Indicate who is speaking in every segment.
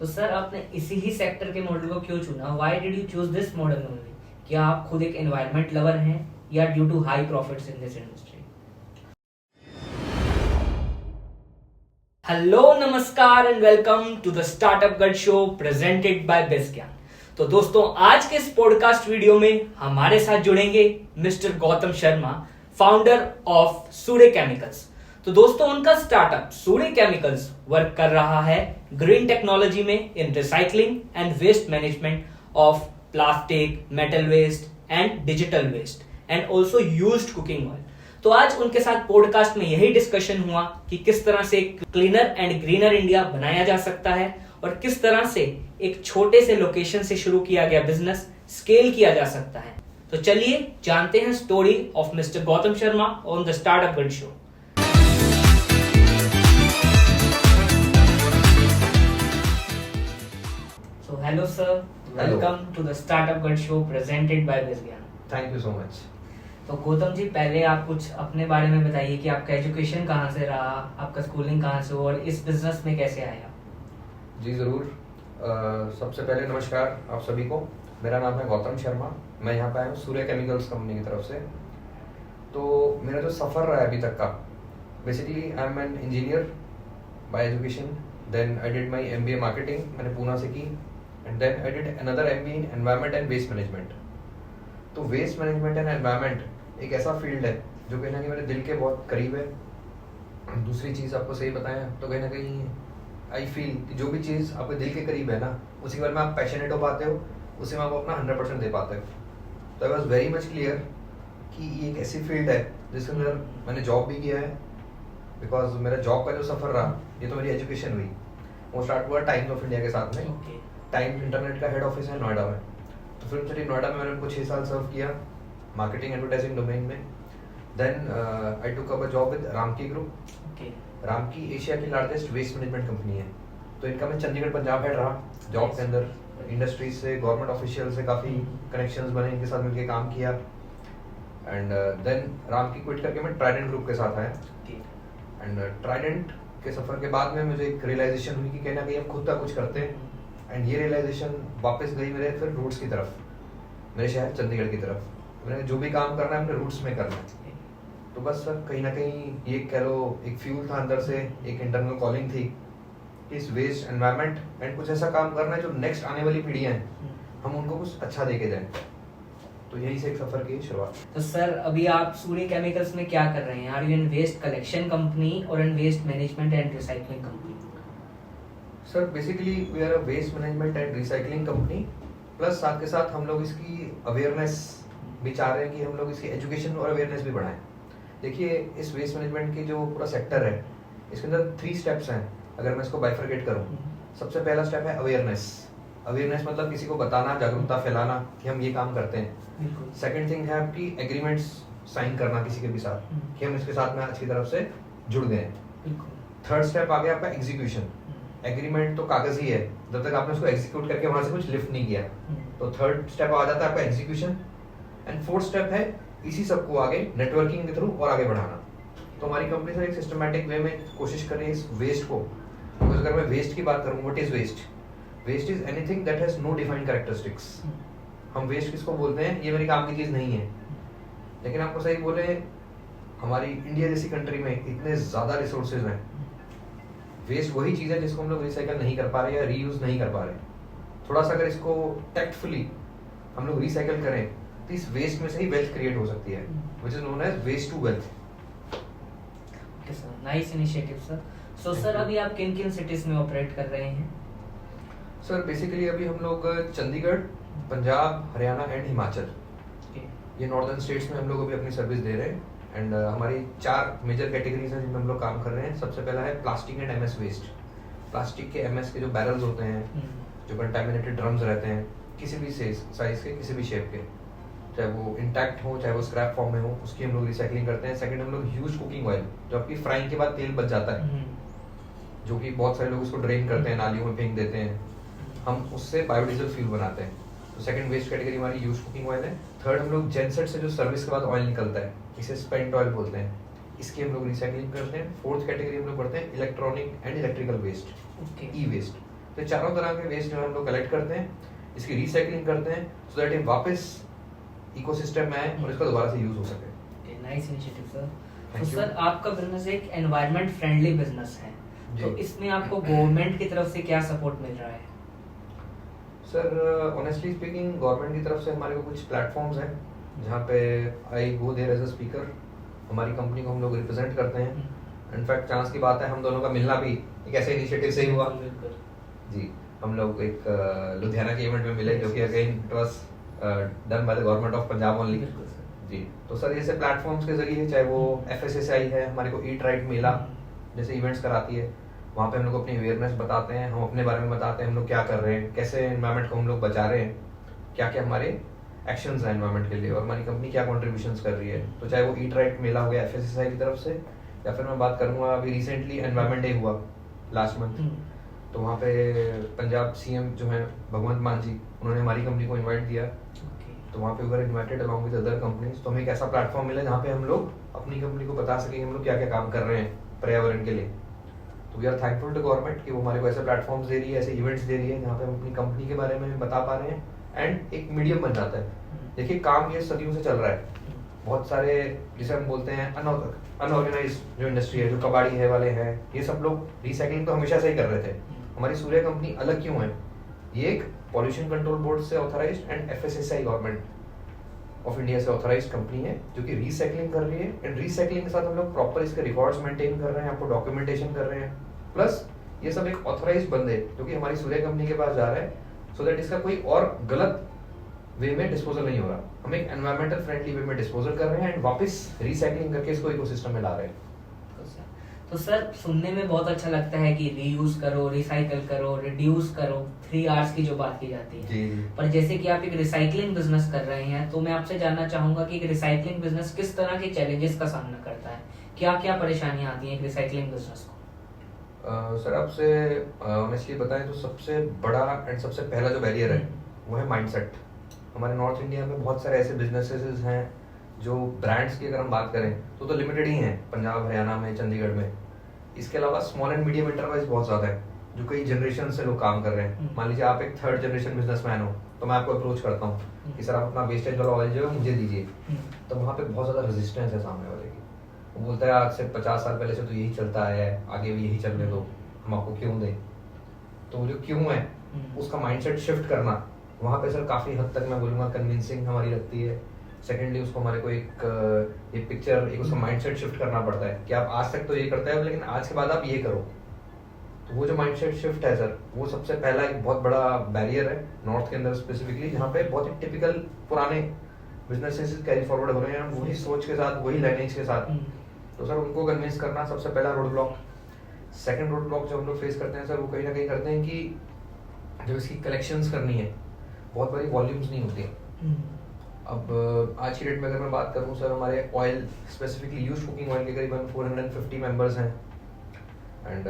Speaker 1: तो सर आपने इसी ही सेक्टर के मॉडल को क्यों चुना? Why did you choose this model only? क्या आप खुद एक एनवायरनमेंट लवर हैं या due to high profits in this industry? Hello, नमस्कार and welcome to the startup gut show presented by Bizgyan. तो दोस्तों, आज के इस पॉडकास्ट वीडियो में हमारे साथ जुड़ेंगे mister Gautam Sharma, founder of Surya chemicals. तो दोस्तों, उनका स्टार्टअप सूर्य केमिकल्स वर्क कर रहा है ग्रीन टेक्नोलॉजी में in recycling and waste management of plastic, metal waste and digital waste and also used cooking oil. तो आज उनके साथ पॉडकास्ट में यही डिस्कशन हुआ कि किस तरह से क्लीनर एंड ग्रीनर इंडिया बनाया जा सकता है और किस तरह से एक छोटे से लोकेशन से शुरू किया गया बिजनेस स्केल किया जा सकता है। तो चलिए जानते हैं story of mister Gautam Sharma on the startup gut show. So hello sir, welcome to the Startup Gad Show presented by Bizgyan.
Speaker 2: Thank you so much.
Speaker 1: तो गौतम जी, पहले आप कुछ अपने बारे में बताइए कि आपका एजुकेशन कहाँ से रहा, आपका स्कूलिंग कहाँ से हुआ और इस बिजनेस में कैसे आया?
Speaker 2: जी ज़रूर। सबसे पहले नमस्कार आप सभी को। मेरा नाम है गौतम शर्मा। मैं यहाँ पे आया हूँ सूर्य केमिकल्स कंपनी की तरफ से। तो मेरा जो सफ़र रहा है अभी तक का, basically I am an engineer by education. Then I did my MBA marketing, मैंने पूना से की। And then I did another MBA in environment and waste management. तो वेस्ट मैनेजमेंट एंड एनवायरनमेंट एक ऐसा फील्ड है जो कहीं ना कहीं मेरे दिल के बहुत करीब है। दूसरी चीज़ आपको सही बताएं तो कहीं ना कहीं आई फील कि जो भी चीज़ आपके दिल के करीब है ना, उसी के बारे में आप पैशनेट हो पाते हो, उसी में आप अपना 100% दे पाते हो। तो I was very much clear कि ये एक ऐसी फील्ड है जिसके अंदर मैंने जॉब भी किया है। बिकॉज मेरा जॉब का जो सफ़र रहा, ये तो मेरी एजुकेशन हुई, वो स्टार्ट हुआ टाइम्स ऑफ इंडिया के साथ में। टाइम्स इंटरनेट का हेड ऑफिस है नोएडा में। तो फिल्म सिटी नोएडा में मैंने उनको 6 साल सर्व किया मार्केटिंग एडवर्टाइजिंग डोमेन में। Then I took up a job with Ramky group. Ramky Asia की लार्जेस्ट वेस्ट मैनेजमेंट कंपनी है। तो इनका मैं चंडीगढ़ पंजाब हेड रहा जॉब के अंदर। इंडस्ट्रीज से, गवर्नमेंट ऑफिशियल से काफ़ी कनेक्शंस बने, इनके साथ मिलकर काम किया। एंड देन रामकी क्विट करके मैं ट्राइडेंट ग्रुप के साथ आया। एंड ट्राइडेंट के सफ़र के बाद में मुझे एक रियलाइजेशन हुई कि कहीं ना कहीं हम खुद का कुछ करते हैं। एंड ये रियलाइजेशन वापस गई मेरे फिर रूट्स की तरफ, मेरे शहर चंडीगढ़ की तरफ। मैंने जो भी काम करना है अपने रूट्स में करना है। तो बस सर कहीं ना कहीं ये कह लो एक फ्यूल था अंदर से, एक इंटरनल कॉलिंग थी कि इस वेस्ट एनवायरनमेंट एंड कुछ ऐसा काम करना है जो नेक्स्ट आने वाली पीढ़ियाँ हैं, हम उनको कुछ अच्छा दे के जाएं। तो यही से एक सफ़र की शुरुआत।
Speaker 1: तो सर अभी आप सूर्य केमिकल्स में क्या कर रहे हैं? Are you in waste collection company और in waste management and recycling company?
Speaker 2: Sir basically we are a waste management and recycling company, plus साथ के साथ हम लोग इसकी अवेयरनेस भी चाह रहे हैं कि हम लोग इसकी एजुकेशन और अवेयरनेस भी बढ़ाएं। देखिए, इस वेस्ट मैनेजमेंट की जो पूरा सेक्टर है, इसके अंदर 3 स्टेप्स हैं। अगर मैं इसको बाइफरकेट करूं, सबसे पहला स्टेप है अवेयरनेस। अवेयरनेस मतलब किसी को बताना, जागरूकता फैलाना कि हम ये काम करते हैं। सेकेंड थिंग है आपकी एग्रीमेंट्स साइन करना किसी के भी साथ कि हम इसके साथ में अच्छी तरफ से जुड़ गए हैं। थर्ड स्टेप आ गया आपका एग्जीक्यूशन। एग्रीमेंट तो कागज ही है, जब तक आपने उसको एग्जीक्यूट करके वहां से कुछ लिफ्ट नहीं किया। तो थर्ड स्टेप आ जाता है आपका एग्जीक्यूशन। एंड फोर्थ स्टेप है इसी सबको आगे नेटवर्किंग के थ्रू और आगे बढ़ाना। तो हमारी कंपनी सर एक सिस्टमैटिक वे में कोशिश कर रही है इस वेस्ट को। बिकॉज अगर मैं वेस्ट की बात करूँ, what is waste? Waste is anything that has no defined characteristics. हम वेस्ट किसको बोलते हैं? ये मेरी काम की चीज़ नहीं है। लेकिन आपको सही बोले, हमारी इंडिया जैसी कंट्री में इतने ज़्यादा रिसोर्सेज हैं, वेस्ट वही चीज़ है जिसको हम लोग रिसाइकल नहीं कर पा रहे या रीयूज नहीं कर पा रहे। थोड़ा सा अगर इसको टैक्टफुली हम लोग रिसाइकल करें तो इस वेस्ट में से ही वेल्थ क्रिएट हो सकती है, which is known as waste to wealth.
Speaker 1: Okay sir, nice initiative sir. So sir अभी आप किन किन सिटीज में ऑपरेट कर रहे हैं?
Speaker 2: सर बेसिकली अभी हम लोग चंडीगढ़, पंजाब, हरियाणा एंड हिमाचल, ये नॉर्दर्न स्टेट्स में हम लोग अभी अपनी सर्विस दे रहे हैं। एंड हमारी 4 मेजर कैटेगरीज हैं जिनमें हम लोग काम कर रहे हैं। सबसे पहला है plastic and MS waste. Plastic के MS के जो बैरल्स होते हैं, जो कंटामिनेटेड ड्रम्स रहते हैं, किसी भी साइज के, किसी भी शेप के, चाहे वो इंटैक्ट हो चाहे वो स्क्रैप फॉर्म में हो, उसकी हम लोग रिसाइकलिंग करते हैं। सेकंड हम लोग यूज कुकिंग ऑयल, जो आपकी फ्राइंग के बाद तेल बच जाता है, जो कि बहुत सारे लोग उसको ड्रेन करते हैं, नालियों में फेंक देते हैं, हम उससे बायोडीजल फ्यूल बनाते हैं। तो सेकंड वेस्ट कैटेगरी हमारी यूज कुकिंग ऑयल है। थर्ड हम लोग जेनसेट से जो सर्विस के बाद ऑयल निकलता है, इसे स्पेंट ऑयल बोलते हैं, इसकी हम लोग रिसाइकलिंग करते हैं। फोर्थ कैटेगरी हम लोग पढ़ते हैं electronic and electrical waste, e waste. तो ये चारों तरह के वेस्ट जो है हम लोग कलेक्ट करते हैं, इसकी रिसाइकलिंग करते हैं सो दैट ये वापस इकोसिस्टम में आए और इसका दोबारा से यूज हो सके।
Speaker 1: Nice initiative sir. तो
Speaker 2: Thank you.
Speaker 1: सर आपका बिजनेस एक एनवायरनमेंट फ्रेंडली बिजनेस है, तो
Speaker 2: जी।
Speaker 1: इसमें आपको गवर्नमेंट की तरफ से क्या सपोर्ट मिल रहा है?
Speaker 2: सर ऑनेस्टली स्पीकिंग गवर्नमेंट की तरफ से हमारे को कुछ प्लेटफॉर्म्स हैं जहाँ पे I go there as a speaker, हमारी कंपनी को हम लोग रिप्रेजेंट करते हैं। इनफैक्ट चांस की बात है हम दोनों का मिलना भी एक ऐसे इनिशिएटिव से ही हुआ।
Speaker 1: बिल्कुल।
Speaker 2: जी, हम लोग एक लुधियाना के इवेंट में मिले जो कि again it was done by the government of Punjab only.
Speaker 1: बिल्कुल सर।
Speaker 2: जी, तो सर ऐसे प्लेटफॉर्म्स के जरिए चाहे वो एफएसएसआई है, हमारे को ईट राइट मेला जैसे इवेंट्स कराती है, वहाँ पे हम लोग अपनी अवेयरनेस बताते हैं, हम अपने बारे में बताते हैं हम लोग क्या कर रहे हैं, कैसे एनवायरनमेंट को हम लोग बचा रहे हैं, क्या क्या हमारे एक्शंस हैं एनवायरनमेंट के लिए और हमारी कंपनी क्या कंट्रीब्यूशंस कर रही है। तो चाहे वो ईट राइट मेला हो गया एफएसएसआई की तरफ से, या फिर मैं बात करूँगा अभी रिसेंटली एनवायरनमेंट डे हुआ लास्ट मंथ, तो वहाँ पे पंजाब सीएम जो है भगवंत मान जी, उन्होंने हमारी कंपनी को इनवाइट दिया। तो वहाँ पे were invited along with other companies. तो हमें एक ऐसा प्लेटफॉर्म मिला जहाँ पे हम लोग अपनी कंपनी को बता सकें हम लोग क्या क्या काम कर रहे हैं पर्यावरण के लिए। तो we are thankful to government कि वो हमारे को ऐसे प्लेटफॉर्म्स दे रही है, ऐसे इवेंट्स दे रही है जहाँ पे हम अपनी कंपनी के बारे में बता पा रहे हैं एंड एक मीडियम बन जाता है। देखिए काम ये सदियों से चल रहा है, बहुत सारे जिसे हम बोलते हैं अनऑर्गेनाइज जो इंडस्ट्री है, जो कबाड़ी है वाले हैं, ये सब लोग रिसाइकलिंग तो हमेशा से ही कर रहे थे। हमारी सूर्य कंपनी अलग क्यों है? ये एक पॉल्यूशन कंट्रोल बोर्ड से authorised and FSSI government of India से ऑथराइज्ड कंपनी है जो कि रिसाइकलिंग कर रही है। एंड रिसाइकलिंग के साथ हम लोग प्रॉपर इसके रिकॉर्ड्स मेंटेन कर रहे हैं, आपको डॉक्यूमेंटेशन कर रहे हैं, प्लस ये सब एक ऑथराइज्ड बंदे जो कि हमारी सूर्य कंपनी के पास जा रहा है सो दैट इसका कोई और गलत वे में डिस्पोजल नहीं हो रहा। हम एक एनवायरमेंटल फ्रेंडली वे में डिस्पोजल कर रहे हैं एंड वापस रिसाइकलिंग करके इसको इकोसिस्टम में ला रहे हैं।
Speaker 1: तो सर सुनने में बहुत अच्छा लगता है कि रीयूज करो, रिसाइकल करो, रिड्यूस करो, 3 Rs की जो बात की जाती है।
Speaker 2: जी।
Speaker 1: पर जैसे कि आप एक रिसाइकलिंग बिजनेस कर रहे हैं, तो मैं आपसे जानना चाहूंगा कि एक रिसाइकलिंग बिजनेस किस तरह के चैलेंजेस का सामना करता है, क्या क्या परेशानियां आती हैं एक रिसाइकलिंग बिजनेस को?
Speaker 2: सर आपसे ऑनेस्टली बताएं तो सबसे बड़ा एंड सबसे पहला जो बैरियर है वो है माइंडसेट। हमारे नॉर्थ इंडिया में बहुत सारे ऐसे बिजनेसेस हैं जो ब्रांड्स की अगर हम बात करें तो लिमिटेड ही हैं, पंजाब हरियाणा में, चंडीगढ़ में। इसके अलावा स्मॉल एंड मीडियम एंटरप्राइज बहुत ज़्यादा है जो कई जनरेशन से लोग काम कर रहे हैं। मान लीजिए आप एक 3rd जनरेशन बिजनेसमैन हो तो मैं आपको अप्रोच करता हूँ कि सर आप अपना वेस्टेज वाला ऑयल जो है मुझे दीजिए, तो वहाँ पे बहुत ज़्यादा रेजिस्टेंस है सामने वाले की। वो बोलता है आज से 50 साल पहले से तो यही चलता आया है, आगे भी यही चलने दो, हम आपको क्यों दें। तो वो जो क्यों है उसका माइंडसेट शिफ्ट करना वहाँ पे सर काफ़ी हद तक मैं बोलूँगा कन्विंसिंग हमारी लगती है। सेकेंडली उसको हमारे को एक पिक्चर, एक उसका माइंडसेट शिफ्ट करना पड़ता है कि आप आज तक तो ये करते हैं लेकिन आज के बाद आप ये करो। तो वो जो माइंडसेट शिफ्ट है सर, वो सबसे पहला एक बहुत बड़ा बैरियर है नॉर्थ के अंदर स्पेसिफिकली, जहाँ पे बहुत ही टिपिकल पुराने बिजनेसेस कैरी फॉरवर्ड हो रहे हैं वही सोच के साथ, वही लाइनेज के साथ। तो सर उनको कन्विंस करना सबसे पहला road block. Second road block जो हम लोग फेस करते हैं सर, वो कहीं ना कहीं करते हैं कि जब इसकी कलेक्शंस करनी है बहुत बड़ी वॉल्यूम्स नहीं होती। अब आज की डेट में अगर मैं बात करूं सर, हमारे oil specifically used cooking oil के करीबन 450 मेंबर्स हैं एंड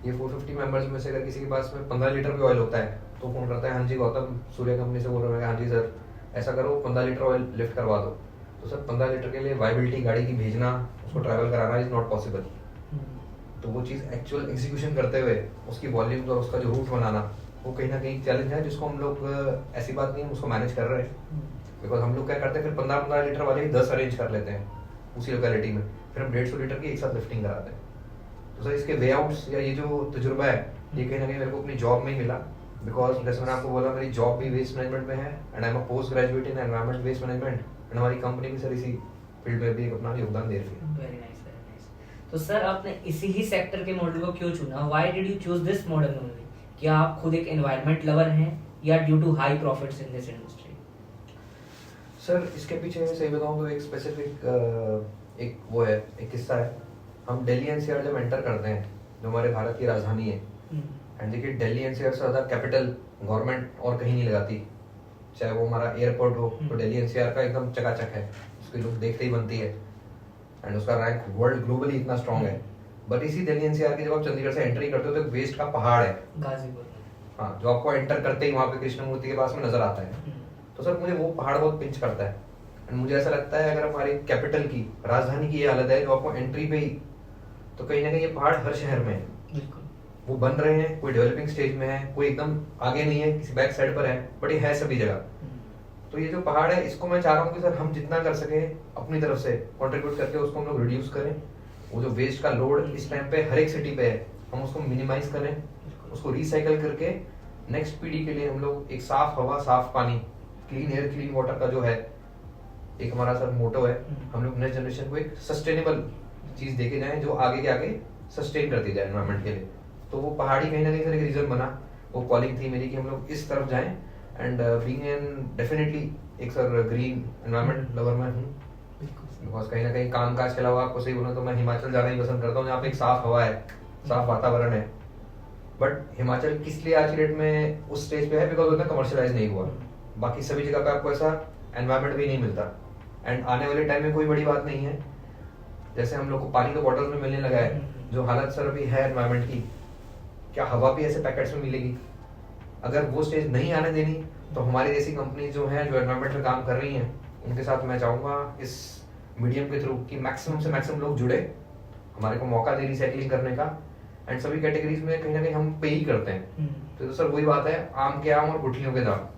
Speaker 2: ये 450 मेंबर्स में से अगर किसी के पास में 15 लीटर भी ऑयल होता है तो फोन करता है, हाँ जी गौतम सूर्य कंपनी से बोल रहे हैं, हाँ जी सर ऐसा करो 15 लीटर ऑयल लिफ्ट करवा दो। तो सर 15 लीटर के लिए वाइबिलिटी गाड़ी की भेजना, उसको ट्रैवल कराना इज नॉट पॉसिबल। तो वो चीज़ एक्चुअल एग्जीक्यूशन करते हुए उसकी वॉल्यूम्स और उसका जो रूट बनाना वो कहीं ना कहीं चैलेंज है, जिसको हम लोग ऐसी बात नहीं है उसको मैनेज कर रहे हैं। बिकॉज हम लोग क्या करते हैं फिर 15 लीटर वाले ही 10 अरेंज कर लेते हैं उसी लोकेलिटी में, फिर हम 150 लीटर की एक साथ लिफ्टिंग कराते हैं। तो सर इसके वे आउट्स या ये जो तजुर्बा है ये कहीं ना कहीं मेरे को अपनी जॉब में ही मिला। बिकॉज जैसे मैंने आपको बोला मेरी जॉब भी वेस्ट मैनेजमेंट में है and I am a post graduate in environment waste management and हमारी कंपनी भी सर इसी फील्ड में भी अपना योगदान दे रही है।
Speaker 1: Very nice, very nice. तो सर आपने इसी ही सेक्टर के मॉडल को क्यों चुना? Why did you choose this model only? क्या आप खुद एक एनवायरमेंट लवर हैं या due to high profits in this industry?
Speaker 2: Sir इसके पीछे सही बताऊं तो एक स्पेसिफिक एक किस्सा है। हम दिल्ली एनसीआर जब एंटर करते हैं जो हमारे भारत की राजधानी है, एंड देखिए दिल्ली एनसीआर से ज़्यादा कैपिटल गवर्नमेंट और कहीं नहीं लगाती। चाहे वो हमारा एयरपोर्ट हो तो दिल्ली एनसीआर का एकदम चकाचक है, उसकी लुक देखते ही बनती है एंड उसका रैंक वर्ल्ड ग्लोबली इतना स्ट्रॉन्ग है। बट इसी दिल्ली एनसीआर की जब आप चंडीगढ़ से एंट्री करते हो तो एक वेस्ट का पहाड़ है
Speaker 1: गाजीपुर में,
Speaker 2: हाँ, जो आपको एंटर करते ही वहाँ पे कृष्ण मूर्ति के पास में नजर आता है। तो सर मुझे वो पहाड़ बहुत पिंच करता है एंड मुझे ऐसा लगता है अगर हमारी कैपिटल की, राजधानी की ये हालत है जो आपको एंट्री पे ही, तो कहीं ना कहीं ये पहाड़ हर शहर में है। वो बन रहे हैं, कोई डेवलपिंग स्टेज में है, कोई एकदम आगे नहीं है, किसी बैक साइड पर है, बट ये है सभी जगह। तो ये जो पहाड़ है इसको मैं चाह रहा हूँ कि सर हम जितना कर सके अपनी तरफ से कंट्रीब्यूट करके उसको हम लोग रिड्यूस करें। वो जो वेस्ट का लोड इस टाइम पे हर एक सिटी पे है, हम उसको मिनिमाइज करें, उसको रिसाइकल करके नेक्स्ट पीढ़ी के लिए हम लोग एक साफ हवा, साफ पानी, क्लीन एयर, क्लीन वाटर का जो है एक हमारा सर मोटो है, हम लोग नेक्स्ट जनरेशन को एक सस्टेनेबल चीज देके जाएं जो आगे के आगे सस्टेन करती जाए एनवायरमेंट के लिए। तो वो पहाड़ी कहीं ना कहीं सर एक रीजन बना, वो कॉलिंग थी मेरी कि हम लोग इस तरफ जाएं। एंड बीइंग एन डेफिनेटली एक सर ग्रीन एनवायरमेंट लवर मैं हूँ, बिकॉज कहीं ना कहीं काम काज के अलावा आपको सही बोलूं तो मैं हिमाचल जाना ही पसंद करता हूँ, जहाँ पे एक साफ हवा है, साफ वातावरण है। बट हिमाचल किस लिए आज की डेट में उस स्टेज पे है, बिकॉज उतना कमर्शियलाइज नहीं हुआ। बाकी सभी जगह पे आपको ऐसा एनवायरमेंट भी नहीं मिलता। एंड आने वाले टाइम में कोई बड़ी बात नहीं है, जैसे हम लोग को पानी तो बॉटल में मिलने लगा है, जो हालत सर अभी है एनवायरमेंट की, क्या हवा भी ऐसे पैकेट्स में मिलेगी? अगर वो स्टेज नहीं आने देनी तो हमारी जैसी कंपनी जो है, जो एनवायरमेंट में काम कर रही हैं, उनके साथ मैं चाहूँगा इस मीडियम के थ्रू कि मैक्सिमम से मैक्सिमम लोग जुड़े, हमारे को मौका दे रिसाइकलिंग करने का। एंड सभी कैटेगरीज में कहीं ना कहीं हम पे ही करते हैं। तो सर वही बात है, आम के आम और गुठलियों के दाम।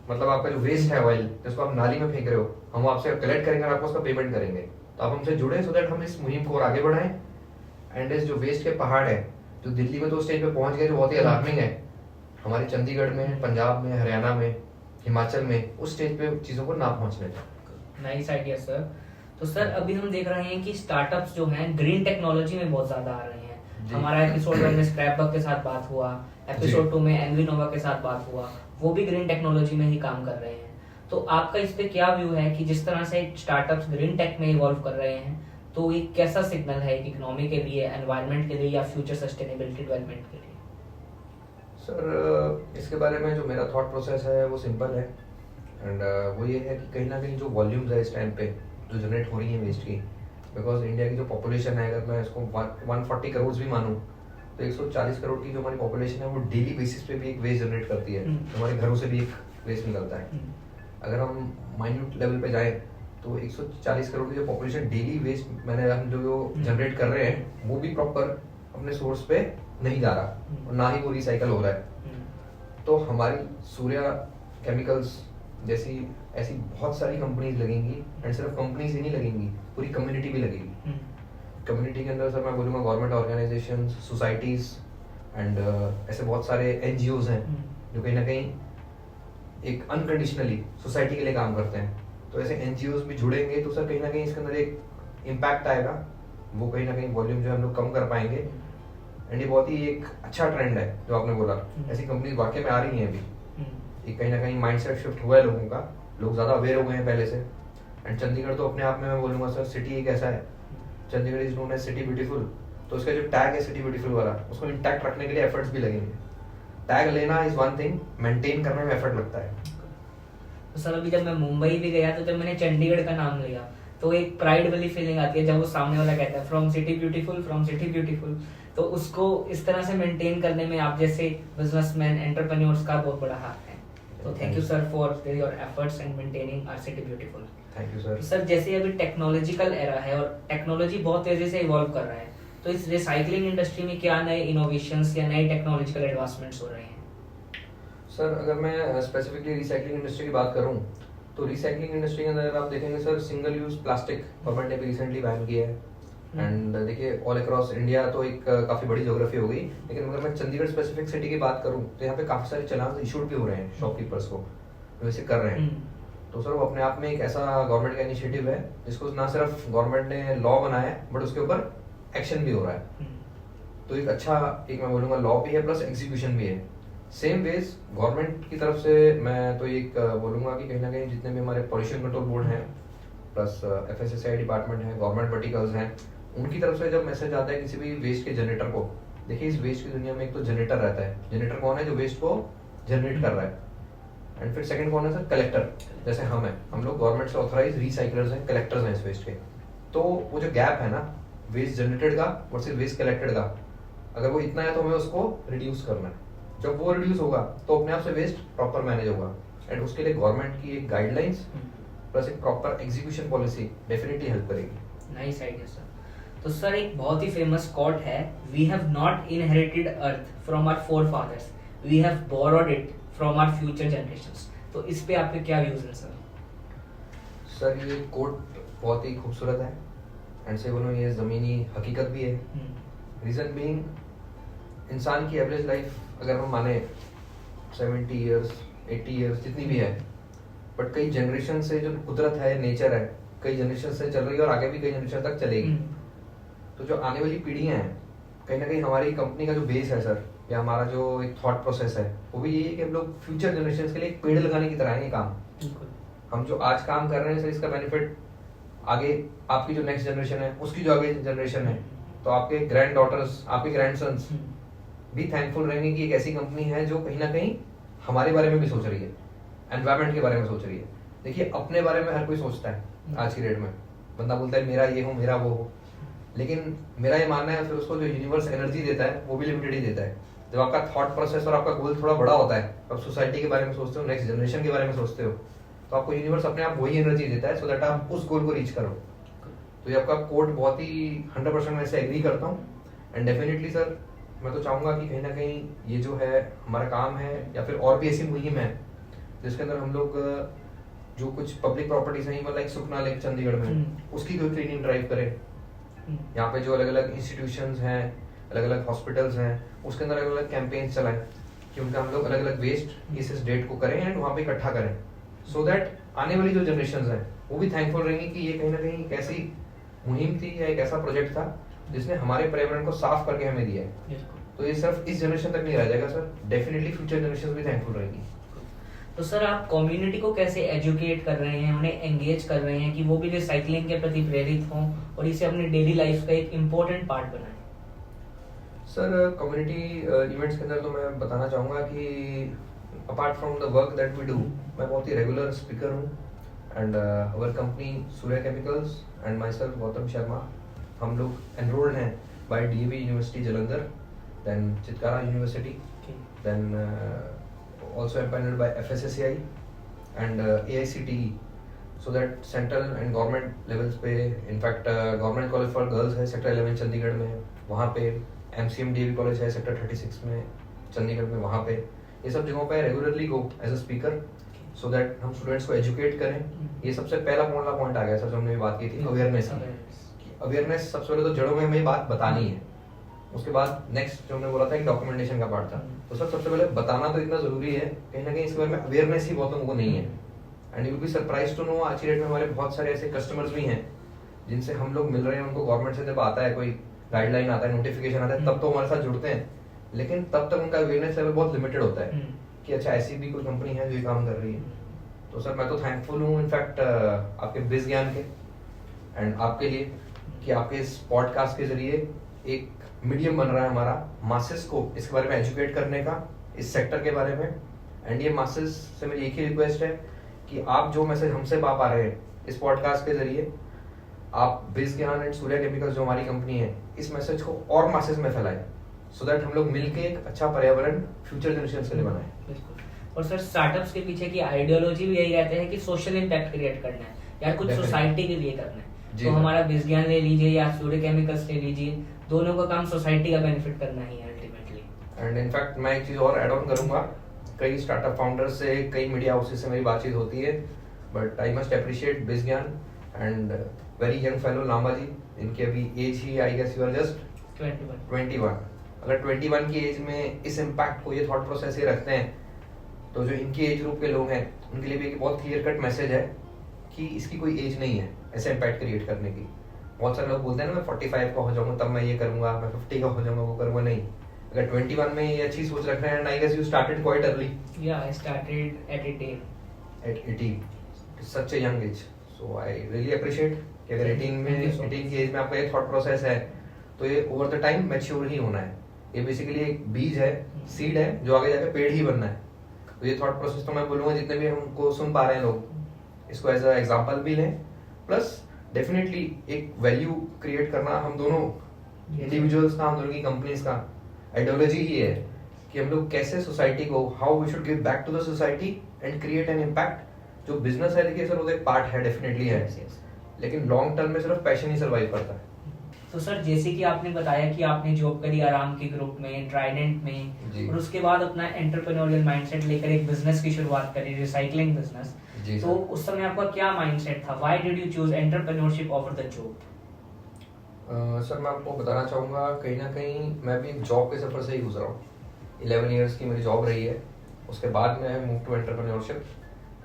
Speaker 2: मतलब आपका जो वेस्ट है ऑयल, जिसको आप नाली में फेंक रहे हो, हम वो आपसे कलेक्ट करेंगे और आपको उसका पेमेंट करेंगे। तो आप हमसे जुड़े सो दैट हम इस मुहिम को और आगे बढ़ाएं। एंड इस जो वेस्ट के पहाड़ है, जो दिल्ली में तो स्टेज पे पहुंच गए, जो बहुत ही अलार्मिंग है, हमारे चंडीगढ़ में, पंजाब में, हरियाणा में, हिमाचल में उस स्टेज पे चीजों को ना पहुंचने दें।
Speaker 1: Nice idea sir. तो सर अभी हम देख रहे हैं कि स्टार्टअप्स जो हैं ग्रीन टेक्नोलॉजी में बहुत ज्यादा आ रहे हैं। हमारा एपिसोड 1 में स्क्रैपबग के साथ बात हुआ, एपिसोड 2 में एनवीनोवा के साथ बात हुआ, वो भी ग्रीन टेक्नोलॉजी में ही काम कर रहे हैं। तो आपका इस पे क्या व्यू है कि जिस तरह से स्टार्टअप्स ग्रीन टेक में इवॉल्व कर रहे हैं, तो ये कैसा सिग्नल है इकोनॉमी के लिए, एनवायरनमेंट के लिए या फ्यूचर सस्टेनेबिलिटी डेवलपमेंट के लिए?
Speaker 2: सर इसके बारे में जो मेरा थॉट प्रोसेस है वो सिंपल है। एंड वो ये है कि कहीं ना कहीं जो वॉल्यूम्स है इस टाइम पे जो जनरेट हो रही है वेस्ट की, बिकॉज इंडिया की जो पॉपुलेशन है, अगर मैं इसको 140 करोड़ भी मानूं, तो 140 करोड़ की जो हमारी पॉपुलेशन है वो डेली बेसिस पे भी एक वेस्ट जनरेट करती है। हमारे घरों से भी एक वेस्ट निकलता है। अगर हम माइन्यूट लेवल पे जाएं तो 140 करोड़ की जो पॉपुलेशन डेली वेस्ट मैंने हम जो जनरेट कर रहे हैं, वो भी प्रॉपर अपने सोर्स पे नहीं जा रहा और ना ही वो रिसाइकल हो रहा है। तो हमारी सूर्या केमिकल्स जैसी ऐसी बहुत सारी कंपनीज लगेंगी, एंड सिर्फ कंपनीज ही नहीं लगेंगी, पूरी कम्युनिटी भी लगेगी। कम्युनिटी के अंदर सर मैं बोलूँगा गवर्नमेंट ऑर्गेनाइजेशंस, सोसाइटीज एंड ऐसे बहुत सारे एनजीओज हैं जो कहीं ना कहीं एक अनकंडीशनली सोसाइटी के लिए काम करते हैं। तो ऐसे एनजीओज भी जुड़ेंगे तो सर कहीं ना कहीं इसके अंदर एक इम्पैक्ट आएगा, वो कहीं ना कहीं वॉल्यूम जो हम लोग कम कर पाएंगे। एंड ये बहुत ही एक अच्छा ट्रेंड है जो आपने बोला, ऐसी कंपनी वाकई में आ रही हैं अभी। एक कहीं ना कहीं माइंडसेट शिफ्ट हुआ है लोगों का, लोग ज़्यादा अवेयर हो गए हैं पहले से। एंड चंडीगढ़ तो अपने आप में मैं बोलूँगा सर सिटी एक ऐसा है, Chandigarh is known as city beautiful, तो उसका जो टैग है सिटी ब्यूटीफुल वाला, उसको इंटैक्ट रखने के लिए एफर्ट्स भी लगेंगे। टैग लेना इज वन थिंग, मेंटेन करने में एफर्ट लगता है।
Speaker 1: तो सर अभी जब मैं मुंबई भी गया तो जब मैंने चंडीगढ़ का नाम लिया तो एक प्राइड वाली फीलिंग आती है जब वो सामने वाला कहता है from city beautiful, from city beautiful. तो उसको इस तरह से मेंटेन करने में आप जैसे बिजनेसमैन, एंटरप्रेन्योर्स का बहुत बड़ा हाथ है। तो thank you sir for your efforts and maintaining our city beautiful.
Speaker 2: Thank you sir.
Speaker 1: Sir जैसे अभी टेक्नोलॉजिकल एरा है और टेक्नोलॉजी बहुत तेजी से इवॉल्व कर रहा है, तो इस रिसाइकलिंग इंडस्ट्री में क्या नए इनोवेशंस या नए टेक्नोलॉजिकल एडवांसमेंट्स हो रहे हैं?
Speaker 2: सर अगर मैं स्पेसिफिकली रिसाइकलिंग इंडस्ट्री की बात करूं तो रिसाइकलिंग इंडस्ट्री के अंदर आप देखेंगे sir single use plastic government ने भी रिसेंटली बैन किया है। एंड देखिए ऑल अक्रॉस इंडिया तो एक काफी बड़ी ज्योग्राफी हो गई, लेकिन अगर मैं चंडीगढ़ स्पेसिफिक सिटी की बात करूं तो यहाँ पे काफी सारे चलान इशूड भी हो रहे हैं शॉपकीपर्स को, जो इसे कर रहे हैं। तो सर वो अपने आप में एक ऐसा गवर्नमेंट का इनिशिएटिव है जिसको ना सिर्फ गवर्नमेंट ने लॉ बनाया है बट उसके ऊपर एक्शन भी हो रहा है। तो एक अच्छा एक मैं बोलूँगा लॉ भी है प्लस एग्जीक्यूशन भी है। सेम वेज गवर्नमेंट की तरफ से मैं तो एक बोलूँगा कि कहीं ना कहीं जितने भी हमारे पॉल्यूशन कंट्रोल बोर्ड हैं प्लस FSSAI डिपार्टमेंट है, गवर्नमेंट वर्टिकल्स हैं, उनकी तरफ से जब मैसेज आता है किसी भी वेस्ट के जनरेटर को, देखिए इस वेस्ट की दुनिया में एक तो जनरेटर रहता है, जनरेटर कौन है जो वेस्ट को जनरेट कर रहा है, एंड फिर सेकंड कौन है सर, कलेक्टर। जैसे हम लोग गवर्नमेंट से ऑथराइज रिसाइकलर्स हैं, कलेक्टर्स हैं इस वेस्ट के। तो वो जो गैप है ना वेस्ट जनरेटेड का वर्सेस वेस्ट कलेक्टेड का, अगर वो इतना है तो हमें उसको रिड्यूस करना है। जब वो रिड्यूस होगा तो अपने आप से वेस्ट प्रॉपर मैनेज होगा, एंड उसके लिए गवर्नमेंट की एक गाइडलाइंस प्लस एक proper execution policy definitely help करेगी।
Speaker 1: Nice idea sir. तो सर एक बहुत ही फेमस कोट है, we have not inherited earth from our forefathers, we have borrowed it from our future generations. तो इस पे आपके क्या व्यूज हैं सर?
Speaker 2: सर ये कोट बहुत ही खूबसूरत है एंड से बोलूँ ये ज़मीनी हकीकत भी है। रीज़न बीइंग इंसान की एवरेज लाइफ अगर हम माने 70 ईयर्स 80 ईयर्स जितनी भी है, बट कई जनरेशन से जो कुदरत है, नेचर है, कई जनरेशन से चल रही है और आगे भी कई जनरेशन तक चलेगी। तो जो आने वाली पीढ़ियाँ हैं, कहीं ना कहीं हमारी कंपनी का जो बेस है सर, या हमारा जो एक थॉट प्रोसेस है, वो भी यही है कि हम लोग फ्यूचर जनरेशन के लिए एक पेड़ लगाने की तरह है ये काम। हम जो आज काम कर रहे हैं सर, इसका बेनिफिट आगे आपकी जो नेक्स्ट जनरेशन है, उसकी जो आगे जनरेशन है, तो आपके ग्रैंड डॉटर्स, आपके ग्रैंड सन्स भी थैंकफुल रहेंगे कि एक ऐसी कंपनी है जो कहीं ना कहीं हमारे बारे में भी सोच रही है, एनवायरमेंट के बारे में सोच रही है। देखिए अपने बारे में हर कोई सोचता है आज की डेट में, बंदा बोलता है मेरा ये हो, मेरा वो हो, लेकिन मेरा ये मानना है फिर उसको जो यूनिवर्स एनर्जी देता है वो भी लिमिटेड ही देता है। जब आपका थॉट प्रोसेस और आपका गोल थोड़ा बड़ा होता है, आप सोसाइटी के बारे में सोचते हो, नेक्स्ट जनरेशन के बारे में सोचते हो, तो आपको यूनिवर्स अपने आप वही एनर्जी देता है सो दैट आप उस गोल को रीच करो। तो ये आपका कोड बहुत ही 100% मैं से एग्री करता हूँ एंड डेफिनेटली सर मैं तो चाहूँगा कि कहीं ना कहीं ये जो है हमारा काम है या फिर और भी ऐसी मुहिम है जिसके अंदर हम लोग जो कुछ पब्लिक प्रॉपर्टीज हैं, लाइक सुखना लेक चंडीगढ़ में, उसकी कोई क्लीनिंग ड्राइव करें। यहाँ पे जो अलग अलग इंस्टीट्यूशंस हैं, अलग अलग हॉस्पिटल्स हैं, उसके अंदर अलग अलग कैंपेन्स चलाएं कि उनका हम लोग अलग अलग वेस्ट इस डेट को करें एंड वहाँ पे इकट्ठा करें, सो दैट आने वाली जो जनरेशन है वो भी थैंकफुल रहेंगी कि ये कहीं ना कहीं एक ऐसी मुहिम थी या एक ऐसा प्रोजेक्ट था जिसने हमारे पर्यावरण को साफ करके हमें दिया है। तो ये सिर्फ इस जनरेशन तक नहीं रह जाएगा सर, डेफिनेटली फ्यूचर जनरेशन भी थैंकफुल रहेगी।
Speaker 1: तो सर आप कम्युनिटी को कैसे एजुकेट कर रहे हैं, उन्हें एंगेज कर रहे हैं कि वो भी रिसाइकलिंग के प्रति प्रेरित हों और इसे अपने डेली लाइफ का एक इम्पोर्टेंट पार्ट बनाएं?
Speaker 2: सर कम्युनिटी इवेंट्स के अंदर तो मैं बताना चाहूँगा कि apart from the work that we do, मैं बहुत ही रेगुलर स्पीकर हूँ and our company Surya chemicals and myself Gautam Sharma, हम लोग एनरोल्ड हैं by DAV university Jalandhar, then Chitkara university, then also empaneled by FSSAI and AICTE, so that central and government levels पे, in fact government college for girls है sector 11 Chandigarh में, वहाँ पे MCMDAV college है sector 36 में चंडीगढ़ में, वहाँ पे ये सब जगहों पे regularly go as a speaker so that हम स्टूडेंट्स को एजुकेट करें। ये सबसे पहला पॉइंट आ गया सर जो हमने बात की थी, अवेयरनेस की। अवेयरनेस सबसे पहले तो जड़ों में हमें बात बतानी है, उसके बाद नेक्स्ट जो हमने बोला था कि डॉक्यूमेंटेशन का पार्ट था। तो सर सबसे पहले बताना तो इतना जरूरी है, कहीं ना कहीं इसके बारे में अवेयरनेस ही बहुत लोगों को नहीं है and you will be surprise to know आज की डेट में हमारे बहुत सारे ऐसे कस्टमर्स भी हैं जिनसे हम लोग मिल रहे हैं, उनको गवर्नमेंट से जब आता है कोई गाइडलाइन आता है, नोटिफिकेशन आता है, तब तो हमारे साथ जुड़ते हैं, लेकिन तब तक उनका अवेयरनेस लेवल बहुत लिमिटेड होता है कि अच्छा ऐसी भी कोई कंपनी है जो ये काम कर रही है। तो सर मैं तो थैंकफुल हूँ इनफैक्ट आपके बिज ज्ञान के एंड आपके लिए कि आपके इस पॉडकास्ट के जरिए एक मीडियम बन रहा है हमारा मासेस को इसके बारे में एजुकेट करने का, इस सेक्टर के बारे में। एंड ये मासेस से मेरी एक ही रिक्वेस्ट है कि आप जो मैसेज हमसे पा रहे हैं इस पॉडकास्ट के जरिए, आप बिज ज्ञान एंड सूर्या केमिकल्स जो हमारी कंपनी है, इस मैसेज को और मासेस में फैलाएं सो दैट हम लोग मिलके एक अच्छा पर्यावरण फ्यूचर जनरेशन के लिए बनाएं।
Speaker 1: और सर स्टार्टअप्स के पीछे की आइडियोलॉजी भी यही रहते हैं कि सोशल इम्पैक्ट क्रिएट करना है या कुछ सोसाइटी के लिए करना है। तो हमारा विज्ञान ले लीजिए या सूर्य केमिकल्स ले लीजिए, दोनों का काम सोसाइटी का बेनिफिट करना ही है अल्टीमेटली।
Speaker 2: एंड इनफैक्ट मैं एक चीज और ऐड ऑन करूंगा, कई स्टार्टअप फाउंडर्स से, कई मीडिया हाउसेस से मेरी बातचीत होती है, but I must appreciate Vigyan and very young fellow Lamba ji, इनकी अभी एज ही I guess you are just 21। अगर 21 की एज में इस इम्पैक्ट को, ये थॉट प्रोसेस ये रखते हैं, तो जो इनकी एज ग्रुप के लोग हैं उनके लिए भी एक बहुत क्लियर कट मैसेज है कि इसकी कोई एज नहीं है ऐसे इम्पैक्ट क्रिएट करने की। बहुत सारे लोग बोलते हैं ना मैं 45 का हो जाऊंगा तब मैं ये करूंगा, मैं 50 का हो जाऊंगा वो करूंगा, नहीं। अगर 21 में ये अच्छी सोच रख रहे हैं, and I guess you started quite early.
Speaker 1: Yeah I started at
Speaker 2: 18 such a young age, so I really appreciate कि अगर 18 की एज में आपका ये थॉट प्रोसेस है तो ये ओवर द टाइम मैच्योर ही होना है। ये बेसिकली एक बीज है, सीड है, जो आगे जाके पेड़ ही बनना है। तो ये थॉट प्रोसेस तो मैं बोलूंगा जितने भी हमको सुन पा रहे हैं लोग, इसको एज अ एग्जांपल भी लें, प्लस डेफिनेटली एक वैल्यू क्रिएट करना हम दोनों इंडिविजुअल्स का, हम दोनों की कंपनीज का आइडियोलॉजी ही है कि हम लोग कैसे सोसाइटी को, how we should give back to the society and create an impact. जो बिजनेस है देखिए सर वो एक पार्ट है, डेफिनेटली है, लेकिन लॉन्ग टर्म में सिर्फ पैशन ही सर्वाइव करता है।
Speaker 1: तो सर जैसे कि आपने बताया कि आपने जॉब करी आराम के ग्रुप में, ट्राइडेंट में,
Speaker 2: जी।
Speaker 1: और उसके बाद अपना एंटरप्रेन्योरियल माइंडसेट लेकर एक बिजनेस की शुरुआत करी, रिसाइकलिंग बिजनेस।
Speaker 2: जी
Speaker 1: तो
Speaker 2: सर।
Speaker 1: उस समय आपका क्या माइंडसेट था? Why did you choose entrepreneurship over the job?
Speaker 2: Sir मैं आपको बताना चाहूँगा, कहीं ना कहीं मैं भी एक जॉब के सफ़र से ही गुजरा हूँ। 11 इयर्स की मेरी जॉब रही है, उसके बाद मैं move to entrepreneurship.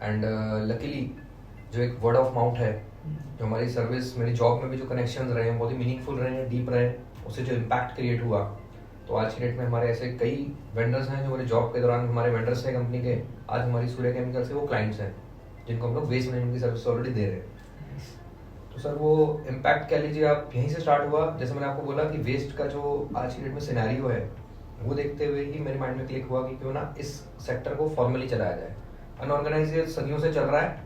Speaker 2: And luckily जो एक वर्ड ऑफ माउथ है, जो हमारी सर्विस, मेरी जॉब में भी जो कनेक्शंस रहे हैं बहुत ही मीनिंगफुल रहे हैं, डीप रहे हैं, उससे जो इम्पैक्ट क्रिएट हुआ। तो आज की डेट में हमारे ऐसे कई वेंडर्स हैं जो मेरे जॉब के दौरान हमारे वेंडर्स हैं कंपनी के, आज हमारी सूर्य केमिकल से वो क्लाइंट्स हैं जिनको हम लोग वेस्ट मैनेजमेंट की सर्विस ऑलरेडी दे रहे हैं। तो सर वो इम्पैक्ट कह लीजिए आप, यहीं से स्टार्ट हुआ। जैसे मैंने आपको बोला कि वेस्ट का जो आज की डेट में सिनेरियो है, वो देखते हुए ही मेरे माइंड में क्लिक हुआ कि क्यों ना इस सेक्टर को फॉर्मली चलाया जाए। अनऑर्गेनाइज सदियों से चल रहा है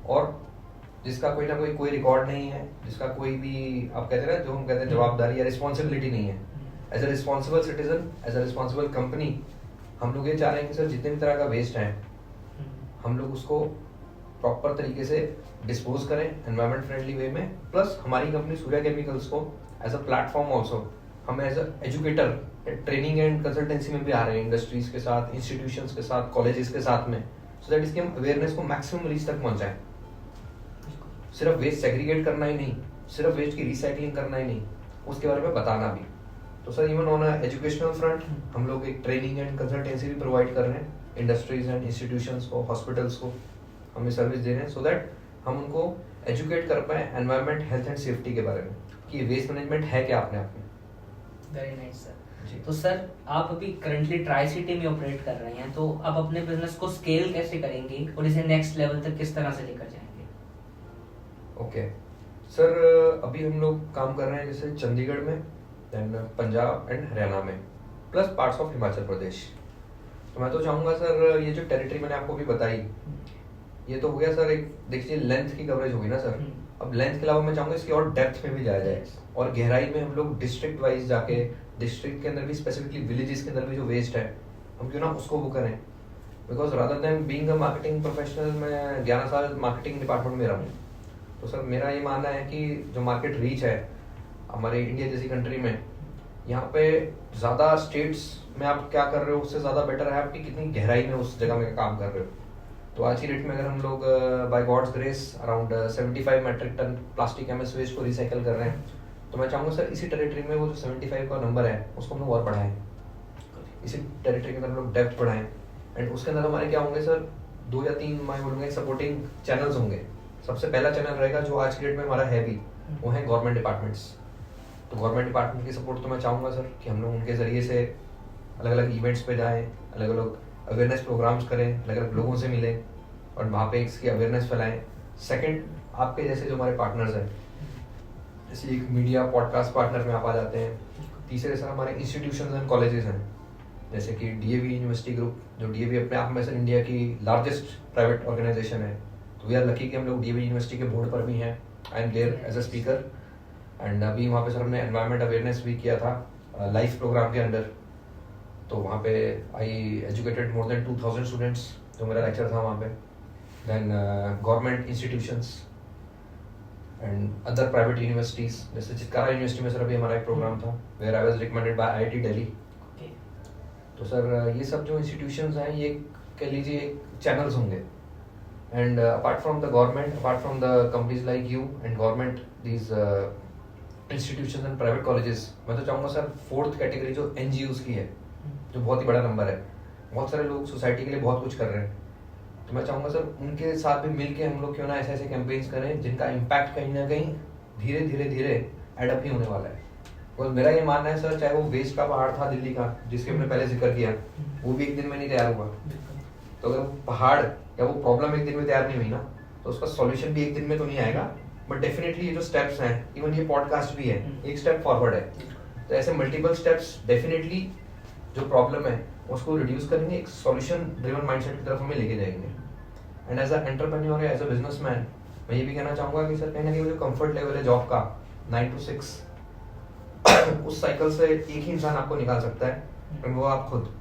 Speaker 2: और जिसका कोई ना कोई रिकॉर्ड नहीं है, जिसका कोई भी आप कहते हैं ना, जो हम कहते हैं जवाबदारी या रिस्पॉन्सिबिलिटी नहीं है। As a responsible citizen, as a responsible company, हम लोग ये चाह रहे हैं कि सर जितने भी तरह का वेस्ट है हम लोग उसको प्रॉपर तरीके से डिस्पोज करें एनवायरमेंट फ्रेंडली वे में। प्लस हमारी कंपनी सूर्या केमिकल्स को एज अ प्लेटफॉर्म ऑल्सो, हम as a educator training and consultancy में भी आ रहे हैं, इंडस्ट्रीज के साथ, इंस्टीट्यूशंस के साथ, कॉलेजेस के साथ में, सो दैट इसकी हम अवेयरनेस को मैक्सिमम रीच तक पहुंचाएं। सिर्फ वेस्ट सेग्रीगेट करना ही नहीं, सिर्फ वेस्ट की रिसाइकलिंग करना ही नहीं, उसके बारे में बताना भी। तो sir even on educational front हम लोग एक ट्रेनिंग एंड कंसल्टेंसी भी प्रोवाइड कर रहे हैं इंडस्ट्रीज एंड इंस्टीट्यूशंस को, हॉस्पिटल्स को हमें सर्विस दे रहे हैं, सो दैट हम उनको एजुकेट कर पाए एनवायरमेंट, हेल्थ एंड सेफ्टी के बारे में कि वेस्ट मैनेजमेंट है क्या अपने आप में।
Speaker 1: Very nice sir. तो सर आप अभी करंटली ट्राई सिटी में ऑपरेट कर रहे हैं, तो आप अपने बिजनेस को स्केल कैसे करेंगे और इसे नेक्स्ट लेवल तक किस तरह से लेकर जाएंगे?
Speaker 2: ओके सर, अभी हम लोग काम कर रहे हैं जैसे चंडीगढ़ में, देन पंजाब एंड हरियाणा में, plus parts of Himachal Pradesh. तो मैं तो चाहूँगा सर, ये जो टेरिटरी मैंने आपको भी बताई, ये तो हो गया सर, एक देखिए लेंथ की कवरेज होगी ना सर। अब लेंथ के अलावा मैं चाहूँगा इसकी और डेप्थ में भी जाया जाए और गहराई में हम लोग डिस्ट्रिक्ट वाइज जाके, डिस्ट्रिक्ट के अंदर भी स्पेसिफिकली विलेजेस के अंदर भी जो वेस्ट है हम क्यों ना उसको वो करें। Because rather than being a marketing professional, मैं 11 साल मार्केटिंग डिपार्टमेंट में रहा हूँ। तो सर मेरा ये मानना है कि जो मार्केट रीच है हमारे इंडिया जैसी कंट्री में, यहाँ पे ज़्यादा स्टेट्स में आप क्या कर रहे हो उससे ज़्यादा बेटर है आपकी कितनी गहराई में उस जगह में काम कर रहे हो। तो आज की डेट में अगर हम लोग by God's grace around 75 metric ton plastic MS waste को रिसाइकल कर रहे हैं, तो मैं चाहूँगा सर इसी टेरिटरी में वो जो 75 का नंबर है उसको हम लोग और बढ़ाएं, इसी टेरिटरी के अंदर हम लोग डेप्थ बढ़ाएं। एंड उसके अंदर हमारे क्या होंगे सर, 2 या 3 मैं बोलूँगा सपोर्टिंग चैनल्स होंगे। सबसे पहला चैनल रहेगा जो आज की डेट में हमारा है भी, वो है गवर्नमेंट डिपार्टमेंट्स। तो गवर्नमेंट डिपार्टमेंट की सपोर्ट तो मैं चाहूँगा सर कि हम लोग उनके ज़रिए से अलग अलग इवेंट्स पे जाएं, अलग अलग अवेयरनेस प्रोग्राम्स करें, अलग अलग लोगों से मिलें और वहाँ पे इसकी अवेयरनेस फैलाएं। सेकंड, आपके जैसे जो हमारे पार्टनर्स हैं, जैसे एक मीडिया पॉडकास्ट पार्टनर में आप आ जाते हैं। तीसरे सर हमारे इंस्टीट्यूशंस एंड कॉलेजेस हैं, जैसे कि डीएवी यूनिवर्सिटी ग्रुप, जो डीएवी अपने आप में सर इंडिया की लार्जेस्ट प्राइवेट ऑर्गेनाइजेशन है। तो वी आर लकी कि हम लोग डीएवी यूनिवर्सिटी के बोर्ड पर भी हैं, I am there as a speaker. And अभी वहाँ पे सर हमने एनवायरमेंट अवेयरनेस भी किया था लाइफ प्रोग्राम के अंडर। तो वहाँ पे I educated more than 2000 students, जो मेरा लेक्चर था वहाँ पे। Then government institutions and other private universities, जैसे चितकारा यूनिवर्सिटी में सर अभी हमारा एक प्रोग्राम था where I was recommended by IIT Delhi. तो सर ये सब जो इंस्टीट्यूशंस हैं ये कह लीजिए एक चैनल्स होंगे। And apart from the government, apart from the companies like you and government, these institutions and private colleges, मैं तो चाहूँगा सर फोर्थ कैटेगरी जो एनजीओज की है, जो बहुत ही बड़ा नंबर है। बहुत सारे लोग सोसाइटी के लिए बहुत कुछ कर रहे हैं, तो मैं चाहूँगा सर उनके साथ भी मिलके हम लोग क्यों ना ऐसे ऐसे कैंपेन्स करें जिनका इम्पैक्ट कहीं ना कहीं धीरे धीरे धीरे एडअप ही होने वाला है। और मेरा ये मानना है सर, चाहे वो वेस्ट का पहाड़ था दिल्ली का जिसके हमने पहले जिक्र किया, वो भी एक दिन में नहीं तैयार हुआ। तो अगर वो पहाड़ या वो प्रॉब्लम एक दिन में तैयार नहीं हुई ना, तो उसका सॉल्यूशन भी एक दिन में तो नहीं आएगा। बट डेफिनेटली ये जो स्टेप्स हैं, इवन ये पॉडकास्ट भी है, एक स्टेप फॉरवर्ड है। तो ऐसे मल्टीपल स्टेप्स डेफिनेटली जो प्रॉब्लम है उसको रिड्यूस करेंगे, एक सॉल्यूशन ड्रिवन माइंडसेट की तरफ हमें लेके जाएंगे। And as a entrepreneur, as a businessman, मैं ये भी कहना चाहूँगा कि सर कहीं ना कहीं वो जो कंफर्ट लेवल है जॉब का 9 to 6 उस साइकिल से एक ही इंसान आपको निकाल सकता है, और वो आप खुद।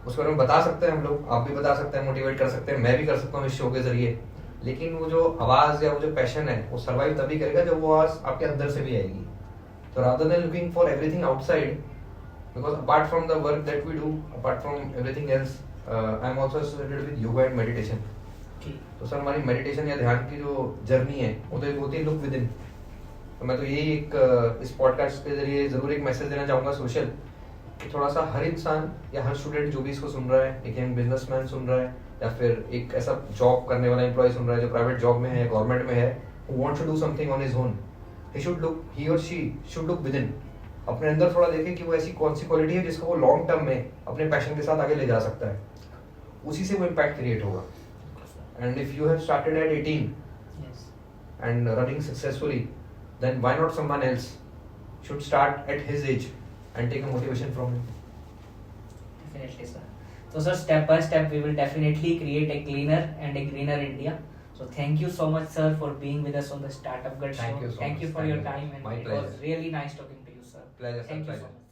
Speaker 2: उसके बारे में बता सकते हैं हम लोग, आप भी बता सकते हैं, मोटिवेट कर सकते हैं, मैं भी कर सकता हूँ इस शो के जरिए। लेकिन वो जो आवाज या वो जो पैशन है वो सर्वाइव तभी करेगा जब वो आवाज आपके अंदर से भी आएगी. तो rather than looking for everything outside, because apart from the work that we do, apart from everything else, I am also associated with yoga and meditation. तो सर हमारी मेडिटेशन या ध्यान की जो जर्नी है वो तो एक होती है लुक विद इन. तो मैं तो यही एक इस पॉडकास्ट के जरिए जरूर एक मैसेज देना चाहूंगा सोशल, कि थोड़ा सा हर इंसान या हर स्टूडेंट जो भी इसको सुन रहा है, एक यंग बिजनेसमैन सुन रहा है, या फिर एक ऐसा जॉब करने वाला एम्प्लॉय सुन रहा है जो प्राइवेट जॉब में है, गवर्नमेंट में है, who wants to do something on his own, he or she should look within. अपने अंदर थोड़ा देखे कि वो ऐसी कौन सी क्वालिटी है जिसको वो लॉन्ग टर्म में अपने पैशन के साथ आगे ले जा सकता है, उसी से वो इम्पैक्ट क्रिएट होगा. And if you have started at 18 and running successfully, then why not someone else should start at his age and take a motivation from him.
Speaker 1: Definitely, sir. So, sir, step by step, we will definitely create a cleaner and a greener India. So, thank you so much, sir, for being with us on the Startup Gut Show.
Speaker 2: Thank you so much.
Speaker 1: Thank you for your time, and
Speaker 2: My
Speaker 1: it
Speaker 2: pleasure.
Speaker 1: was really nice talking to you, sir.
Speaker 2: Pleasure, sir.
Speaker 1: Thank you
Speaker 2: Pleasure.
Speaker 1: so much.